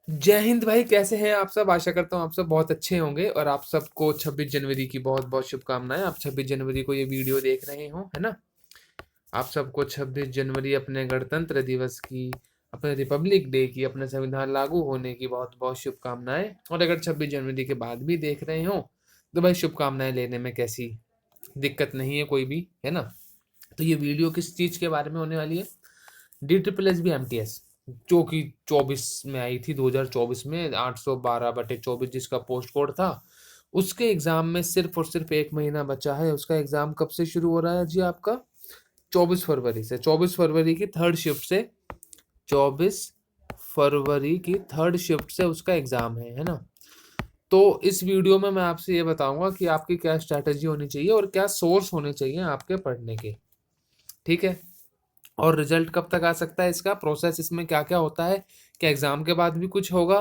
जय हिंद भाई, कैसे हैं आप सब? आशा करता हूँ आप सब बहुत अच्छे होंगे और आप सबको 26 जनवरी की बहुत बहुत शुभकामनाएं। आप 26 जनवरी को ये वीडियो देख रहे हो, है ना? आप सबको 26 जनवरी अपने गणतंत्र दिवस की, अपने रिपब्लिक डे की, अपने संविधान लागू होने की बहुत बहुत शुभकामनाएं। और अगर 26 जनवरी के बाद भी देख रहे हो तो भाई शुभकामनाएं लेने में कैसी दिक्कत नहीं है कोई भी, है ना? तो ये वीडियो किस चीज़ के बारे में होने वाली है? DSSB MTS, जो कि 24 में आई थी, 2024 में 812/24 जिसका पोस्ट कोड था, उसके एग्जाम में सिर्फ और सिर्फ 1 महीना बचा है। उसका एग्जाम कब से शुरू हो रहा है जी? आपका 24 फरवरी से। 24 फरवरी की थर्ड शिफ्ट से, 24 फरवरी की थर्ड शिफ्ट से उसका एग्जाम है ना? तो इस वीडियो में मैं आपसे ये बताऊंगा कि आपकी क्या स्ट्रैटेजी होनी चाहिए और क्या सोर्स होने चाहिए आपके पढ़ने के। ठीक है? और रिजल्ट कब तक आ सकता है? इसका प्रोसेस, इसमें क्या क्या होता है, क्या एग्जाम के बाद भी कुछ होगा,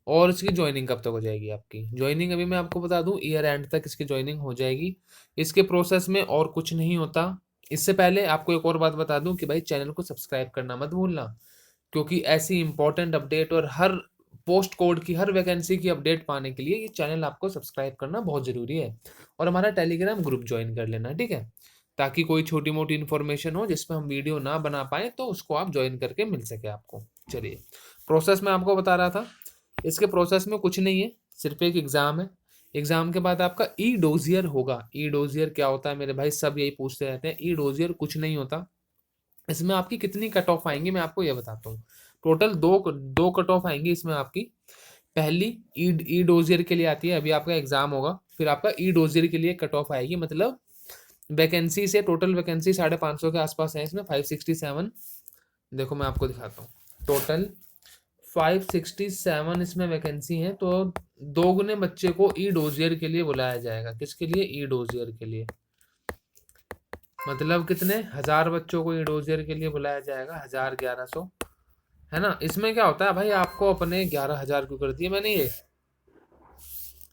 और इसकी ज्वाइनिंग कब तक हो जाएगी? आपकी ज्वाइनिंग अभी मैं आपको बता दूं, ईयर एंड तक इसकी ज्वाइनिंग हो जाएगी। इसके प्रोसेस में और कुछ नहीं होता। इससे पहले आपको एक और बात बता दूं कि भाई चैनल को सब्सक्राइब करना मत भूलना, क्योंकि ऐसी इंपॉर्टेंट अपडेट और हर पोस्ट कोड की, हर वैकेंसी की अपडेट पाने के लिए ये चैनल आपको सब्सक्राइब करना बहुत ज़रूरी है। और हमारा टेलीग्राम ग्रुप ज्वाइन कर लेना, ठीक है? ताकि कोई छोटी मोटी इन्फॉर्मेशन हो जिसमें हम वीडियो ना बना पाए तो उसको आप ज्वाइन करके मिल सके आपको। चलिए, प्रोसेस मैं आपको बता रहा था। इसके प्रोसेस में कुछ नहीं है, सिर्फ एक एग्ज़ाम है। एग्ज़ाम के बाद आपका ई डोजियर होगा। ई डोजियर क्या होता है मेरे भाई? सब यही पूछते रहते हैं। ई डोजियर कुछ नहीं होता। इसमें आपकी कितनी कट ऑफ आएंगी मैं आपको ये बताता हूँ। टोटल दो दो कट ऑफ आएंगी इसमें आपकी। पहली ई डोजियर के लिए आती है, अभी आपका एग्जाम होगा, फिर आपका ई डोजियर के लिए कट ऑफ आएगी। मतलब वैकेंसी से, टोटल वैकेंसी 550 के आसपास है इसमें, 567। देखो मैं आपको दिखाता हूँ। टोटल 567 इसमें वैकेंसी है, तो दोगुने बच्चे को ई डोजियर के लिए बुलाया जाएगा। किसके लिए? ई डोजियर के लिए। मतलब कितने 1000 बच्चों को ई डोजियर के लिए बुलाया जाएगा, 1000, 1100, है ना? इसमें क्या होता है भाई, आपको अपने 11,000 क्यों कर दिए मैंने ये?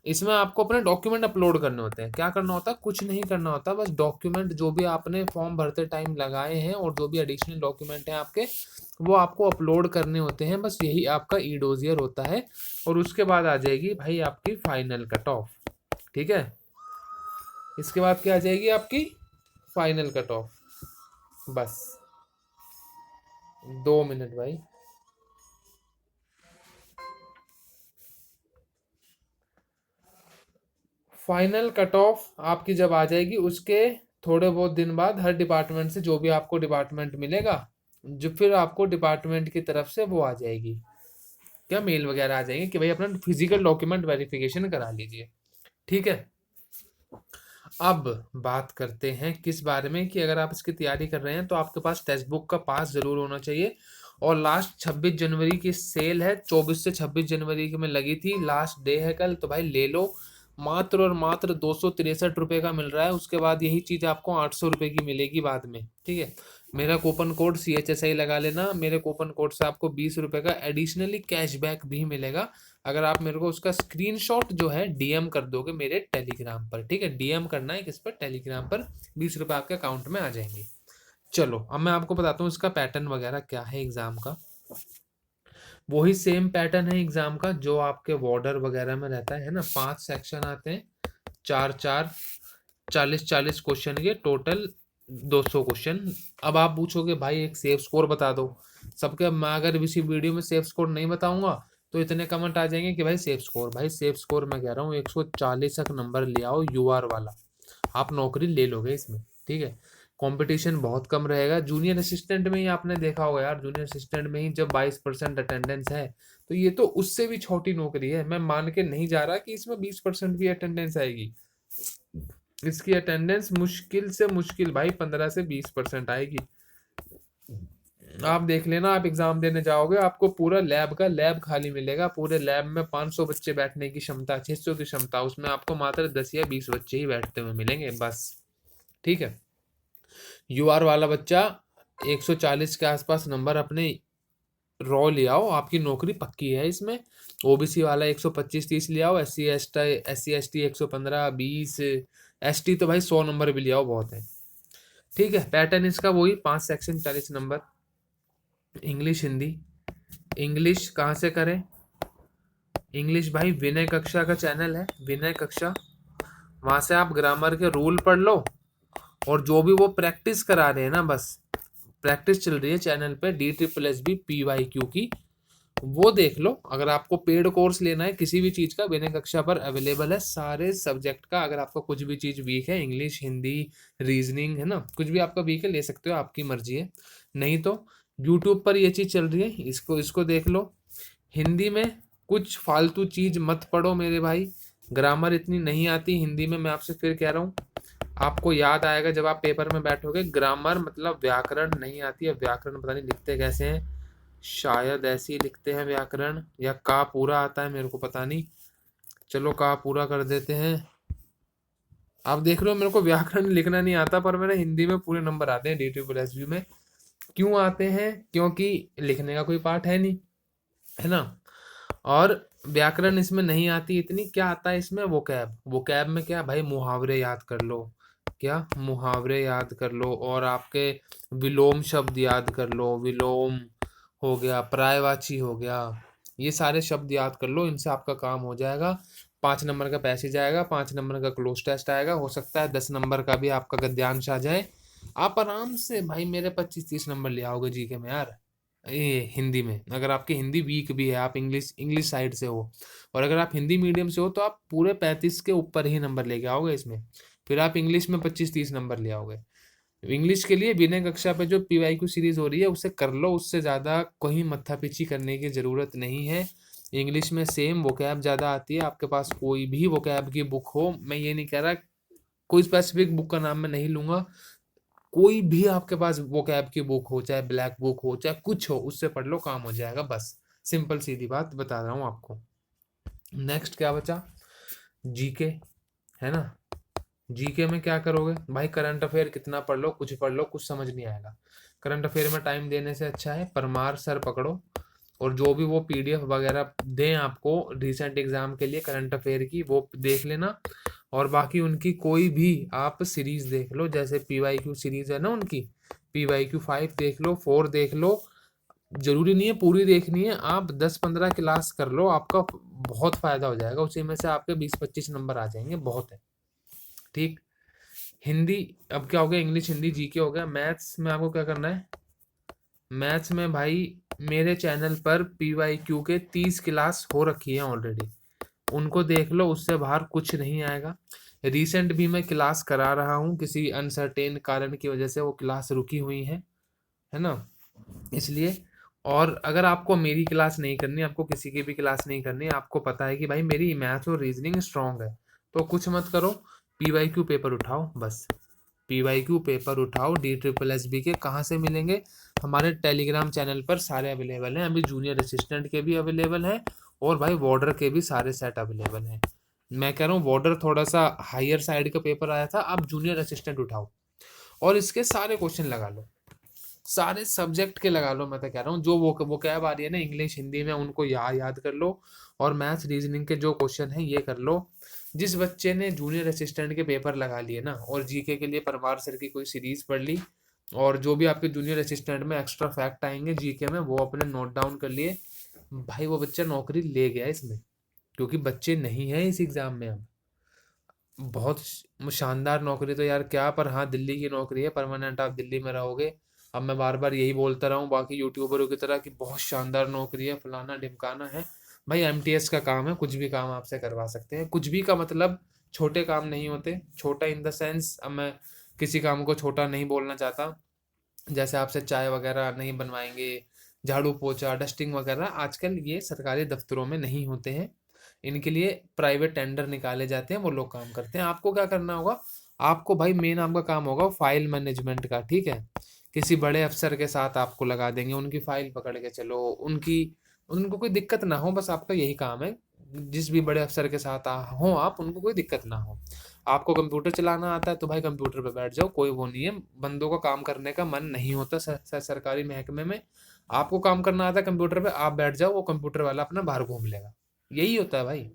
इसमें आपको अपने डॉक्यूमेंट अपलोड करने होते हैं। क्या करना होता है? कुछ नहीं करना होता, बस डॉक्यूमेंट जो भी आपने फॉर्म भरते टाइम लगाए हैं और जो भी एडिशनल डॉक्यूमेंट हैं आपके, वो आपको अपलोड करने होते हैं। बस यही आपका ई डोजियर होता है। और उसके बाद आ जाएगी भाई आपकी फाइनल कट ऑफ। ठीक है? इसके बाद क्या आ जाएगी आपकी? Final cut off. बस 2 मिनट भाई। फाइनल कट ऑफ आपकी जब आ जाएगी, उसके थोड़े बहुत दिन बाद हर डिपार्टमेंट से जो भी आपको डिपार्टमेंट मिलेगा, जो फिर आपको डिपार्टमेंट की तरफ से वो आ जाएगी, क्या मेल वगैरह आ जाएंगे कि भाई अपना फिजिकल डॉक्यूमेंट वेरिफिकेशन करा लीजिए। ठीक है? अब बात करते हैं किस बारे में, कि अगर आप इसकी तैयारी कर रहे हैं तो आपके पास टेक्स्ट बुक का पास जरूर होना चाहिए। और लास्ट 26 जनवरी की सेल है, 24 से 26 जनवरी की में लगी थी, लास्ट डे है कल, तो भाई ले लो। मात्र और मात्र 263 रुपये का मिल रहा है। उसके बाद यही चीज़ आपको 800 रुपये की मिलेगी बाद में। ठीक है? मेरा कूपन कोड CHSI लगा लेना। मेरे कूपन कोड से आपको 20 रुपये का एडिशनली कैशबैक भी मिलेगा, अगर आप मेरे को उसका स्क्रीनशॉट जो है DM कर दोगे मेरे टेलीग्राम पर। ठीक है? DM करना है किस पर? टेलीग्राम पर। 20 रुपये आपके अकाउंट में आ जाएंगे। चलो अब मैं आपको बताता हूँ इसका पैटर्न वगैरह क्या है एग्जाम का। वही सेम पैटर्न है एग्जाम का जो आपके बॉर्डर वगैरह में रहता है ना। 5 सेक्शन आते हैं, 4 4, 40 40 क्वेश्चन के, टोटल 200 क्वेश्चन। अब आप पूछोगे भाई एक सेफ स्कोर बता दो सबके। मैं अगर इसी वीडियो में सेफ स्कोर नहीं बताऊंगा तो इतने कमेंट आ जाएंगे कि भाई सेफ स्कोर। भाई सेफ स्कोर मैं कह रहा हूँ 140 तक नंबर ले आओ UR वाला, आप नौकरी ले लोगे इसमें। ठीक है? कंपटीशन बहुत कम रहेगा। जूनियर असिस्टेंट में ही आपने देखा होगा यार, जूनियर असिस्टेंट में ही जब 22% अटेंडेंस है, तो ये तो उससे भी छोटी नौकरी है। मैं मान के नहीं जा रहा कि इसमें 20% भी अटेंडेंस आएगी। इसकी अटेंडेंस मुश्किल से मुश्किल भाई 15 से 20% आएगी। आप देख लेना, आप एग्जाम देने जाओगे, आपको पूरा लैब का लैब खाली मिलेगा। पूरे लैब में 500 बच्चे बैठने की क्षमता, 600 की क्षमता, उसमें आपको मात्र 10 या 20 बच्चे ही बैठते हुए मिलेंगे बस। ठीक है? UR वाला बच्चा 140 के आसपास नंबर अपने रॉ ले आओ, आपकी नौकरी पक्की है इसमें। OBC वाला 125-30 ले आओ, SC ST 115-20, ST तो भाई 100 नंबर भी ले आओ, बहुत है। ठीक है? पैटर्न इसका वही 5 section 40 number. English Hindi. English कहाँ से करें? इंग्लिश भाई विनय कक्षा का चैनल है, विनय कक्षा। वहां से आप ग्रामर के रूल पढ़ लो, और जो भी वो प्रैक्टिस करा रहे हैं ना, बस प्रैक्टिस चल रही है चैनल पे DSSB PYQ की, वो देख लो। अगर आपको पेड कोर्स लेना है किसी भी चीज का, विनय कक्षा पर अवेलेबल है सारे सब्जेक्ट का। अगर आपको कुछ भी चीज वीक है, इंग्लिश, हिंदी, रीजनिंग, है ना, कुछ भी आपका वीक है ले सकते हो, आपकी मर्जी है। नहीं तो यूट्यूब पर ये चीज चल रही है, इसको इसको देख लो। हिंदी में कुछ फालतू चीज मत पढ़ो मेरे भाई, ग्रामर इतनी नहीं आती हिंदी में, मैं आपसे फिर कह रहा हूँ। आपको याद आएगा जब आप पेपर में बैठोगे, ग्रामर मतलब व्याकरण नहीं आती है। व्याकरण पता नहीं लिखते कैसे हैं, शायद ऐसे ही लिखते हैं व्याकरण, या का पूरा आता है, मेरे को पता नहीं। चलो का पूरा कर देते हैं। आप देख रहे हो मेरे को व्याकरण लिखना नहीं आता, पर मेरे हिंदी में पूरे नंबर आते हैं DSSB में। क्यों आते हैं? क्योंकि लिखने का कोई पार्ट है नहीं, है ना। और व्याकरण इसमें नहीं आती इतनी, क्या आता है इसमें? वोकैब। वोकैब में क्या भाई, मुहावरे याद कर लो, क्या मुहावरे याद कर लो, और आपके विलोम शब्द याद कर लो। विलोम हो गया, पर्यायवाची हो गया, ये सारे शब्द याद कर लो, इनसे आपका काम हो जाएगा। 5 नंबर का पैसेज आएगा, 5 नंबर का क्लोज टेस्ट आएगा, हो सकता है 10 नंबर का भी आपका गद्यांश आ जाए। आप आराम से भाई मेरे 25-30 नंबर ले आओगे जीके में यार, ये हिंदी में। अगर आपकी हिंदी वीक भी है, आप इंग्लिश इंग्लिश साइड से हो, और अगर आप हिंदी मीडियम से हो, तो आप पूरे 35 के ऊपर ही नंबर लेके आओगे इसमें। फिर आप इंग्लिश में 25-30 नंबर ले आओगे। इंग्लिश के लिए विनय कक्षा पे जो PYQ सीरीज हो रही है उसे कर लो, उससे ज़्यादा कोई मत्थापीछी करने की ज़रूरत नहीं है। इंग्लिश में सेम वोकैब ज़्यादा आती है। आपके पास कोई भी वोकैब की बुक हो, मैं ये नहीं कह रहा कोई स्पेसिफिक बुक का नाम मैं नहीं लूंगा, कोई भी आपके पास वोकैब की बुक हो, चाहे ब्लैक बुक हो, चाहे कुछ हो, उससे पढ़ लो, काम हो जाएगा बस। सिंपल सीधी बात बता रहा हूँ आपको। नेक्स्ट क्या बचा? जीके, है ना। जीके में क्या करोगे भाई? करंट अफेयर कितना पढ़ लो, कुछ पढ़ लो, कुछ समझ नहीं आएगा। करंट अफेयर में टाइम देने से अच्छा है परमार सर पकड़ो, और जो भी वो PDF वगैरह दें आपको रिसेंट एग्जाम के लिए करंट अफेयर की, वो देख लेना। और बाकी उनकी कोई भी आप सीरीज देख लो, जैसे PYQ सीरीज है ना उनकी, PYQ 5 देख लो, 4 देख लो। जरूरी नहीं है पूरी देखनी है, आप 10-15 क्लास कर लो, आपका बहुत फायदा हो जाएगा, उसी में से आपके 20-25 नंबर आ जाएंगे, बहुत है। ठीक। हिंदी, अब क्या हो गया, इंग्लिश, हिंदी, जीके हो गया। मैथ्स में आपको क्या करना है? मैथ्स में भाई मेरे चैनल पर PYQ के 30 क्लास हो रखी है ऑलरेडी, उनको देख लो, उससे बाहर कुछ नहीं आएगा। रिसेंट भी मैं क्लास करा रहा हूँ, किसी अनसर्टेन कारण की वजह से वो क्लास रुकी हुई है ना, इसलिए। और अगर आपको मेरी क्लास नहीं करनी, आपको किसी की भी क्लास नहीं करनी, आपको पता है कि भाई मेरी मैथ और रीजनिंग स्ट्रांग है, तो कुछ मत करो, PYQ पेपर उठाओ बस। PYQ पेपर उठाओ। DSSB के कहाँ से मिलेंगे? हमारे टेलीग्राम चैनल पर सारे अवेलेबल हैं, अभी जूनियर असिस्टेंट के भी अवेलेबल हैं, और भाई वार्डर के भी सारे सेट अवेलेबल हैं। मैं कह रहा हूँ वार्डर थोड़ा सा हायर साइड का पेपर आया था, आप जूनियर असिस्टेंट उठाओ, और इसके सारे क्वेश्चन लगा लो, सारे सब्जेक्ट के लगा लो। मैं तो कह रहा हूँ जो वो कैब आ रही है ना इंग्लिश हिंदी में, उनको याद कर लो, और मैथ्स रीजनिंग के जो क्वेश्चन है ये कर लो। जिस बच्चे ने जूनियर असिस्टेंट के पेपर लगा लिए ना, और जीके के लिए परमार सर की कोई सीरीज पढ़ ली, और जो भी आपके जूनियर असिस्टेंट में एक्स्ट्रा फैक्ट आएंगे जीके में, वो अपने नोट डाउन कर लिए, भाई वो बच्चा नौकरी ले गया इसमें, क्योंकि बच्चे नहीं है इस एग्जाम में अब। बहुत शानदार नौकरी तो यार क्या, पर हाँ दिल्ली की नौकरी है, परमानेंट आप दिल्ली में रहोगे। अब मैं बार बार यही बोलता रहा हूँ बाकी यूट्यूबरों की तरह कि बहुत शानदार नौकरी है, फलाना ढिमकाना है। भाई MTS का काम है, कुछ भी काम आपसे करवा सकते हैं। कुछ भी का मतलब छोटे काम नहीं होते, छोटा इन द सेंस, अब मैं किसी काम को छोटा नहीं बोलना चाहता। जैसे आपसे चाय वगैरह नहीं बनवाएंगे, झाड़ू पोछा डस्टिंग वगैरह आजकल ये सरकारी दफ्तरों में नहीं होते हैं, इनके लिए प्राइवेट टेंडर निकाले जाते हैं, वो लोग काम करते हैं। आपको क्या करना होगा? आपको भाई मेन आपका काम होगा फाइल मैनेजमेंट का, ठीक है। किसी बड़े अफसर के साथ आपको लगा देंगे, उनकी फाइल पकड़ के चलो, उनकी उनको कोई दिक्कत ना हो, बस आपका यही काम है। जिस भी बड़े अफसर के साथ हो आप, उनको कोई दिक्कत ना हो। आपको कंप्यूटर चलाना आता है तो भाई कंप्यूटर पे बैठ जाओ, कोई वो नहीं है। बंदों का काम करने का मन नहीं होता सरकारी महकमे में। आपको काम करना आता है कंप्यूटर पे, आप बैठ जाओ, वो कंप्यूटर वाला अपना बाहर घूम लेगा। यही होता है भाई।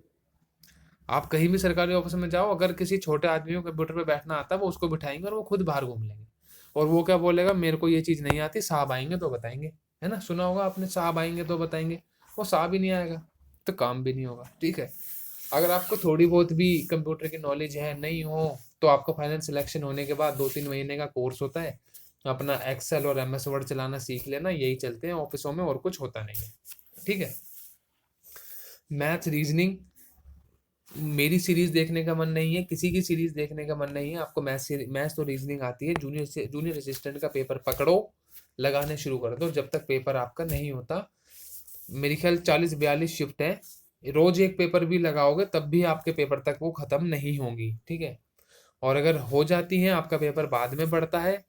आप कहीं भी सरकारी ऑफिस में जाओ, अगर किसी छोटे आदमी को कंप्यूटर पे बैठना आता है, वो उसको बिठाएंगे और वो खुद बाहर घूम लेंगे। और वो क्या बोलेगा, मेरे को ये चीज नहीं आती, साहब आएंगे तो बताएंगे। है ना, सुना होगा आपने, साहब आएंगे तो बताएंगे। वो साहब ही नहीं आएगा, तो काम भी नहीं होगा। ठीक है, अगर आपको थोड़ी बहुत भी कंप्यूटर की नॉलेज है नहीं हो तो आपका फाइनल सिलेक्शन होने के बाद 2-3 महीने का कोर्स होता है, अपना एक्सेल और एमएस वर्ड चलाना सीख लेना, यही चलते हैं ऑफिसों में, और कुछ होता नहीं है। ठीक है, मैथ रीजनिंग मेरी सीरीज देखने का मन नहीं है, किसी की सीरीज देखने का मन नहीं है, आपको मैथ्स तो रीजनिंग आती है, जूनियर असिस्टेंट का पेपर पकड़ो, लगाने शुरू कर दो जब तक पेपर आपका नहीं होता। मेरी ख्याल 40-42 शिफ्ट है, रोज एक पेपर भी लगाओगे तब भी आपके पेपर तक वो खत्म नहीं होंगी। ठीक है, और अगर हो जाती है, आपका पेपर बाद में बढ़ता है,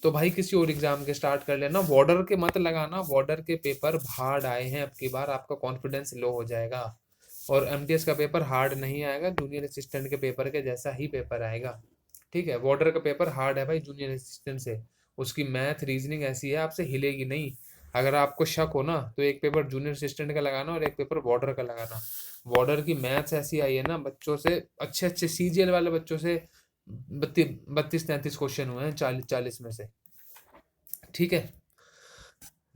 तो भाई किसी और एग्जाम के स्टार्ट कर लेना, बॉर्डर के मत लगाना, बॉर्डर के पेपर हार्ड आए हैं अब की बार, आपका कॉन्फिडेंस लो हो जाएगा। और एमटीएस का पेपर हार्ड नहीं आएगा, जूनियर असिस्टेंट के पेपर के जैसा ही पेपर आएगा। ठीक है, बॉर्डर का पेपर हार्ड है भाई जूनियर असिस्टेंट से, उसकी मैथ रीजनिंग ऐसी है आपसे हिलेगी नहीं। अगर आपको शक हो ना तो एक पेपर जूनियर असिस्टेंट का लगाना और एक पेपर बॉर्डर का लगाना। बॉर्डर की मैथ्स ऐसी आई है ना, बच्चों से अच्छे अच्छे सीजीएल वाले बच्चों से 32-33 क्वेश्चन हुए हैं 40-40 में से। ठीक है,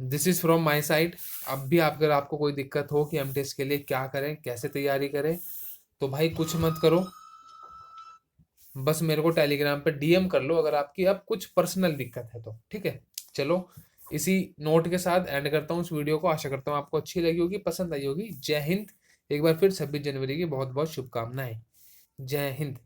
this is from my side. अब भी अगर आपको कोई दिक्कत हो कि एमटीएस के लिए क्या करें, कैसे तैयारी करें, तो भाई कुछ मत करो, बस मेरे को टेलीग्राम पे डीएम कर लो अगर आपकी अब कुछ पर्सनल दिक्कत है तो। ठीक है, चलो इसी नोट के साथ एंड करता हूँ इस वीडियो को, आशा करता हूँ आपको अच्छी लगी होगी, पसंद आई होगी। जय हिंद, एक बार फिर 26 जनवरी की बहुत बहुत शुभकामनाएं। जय हिंद।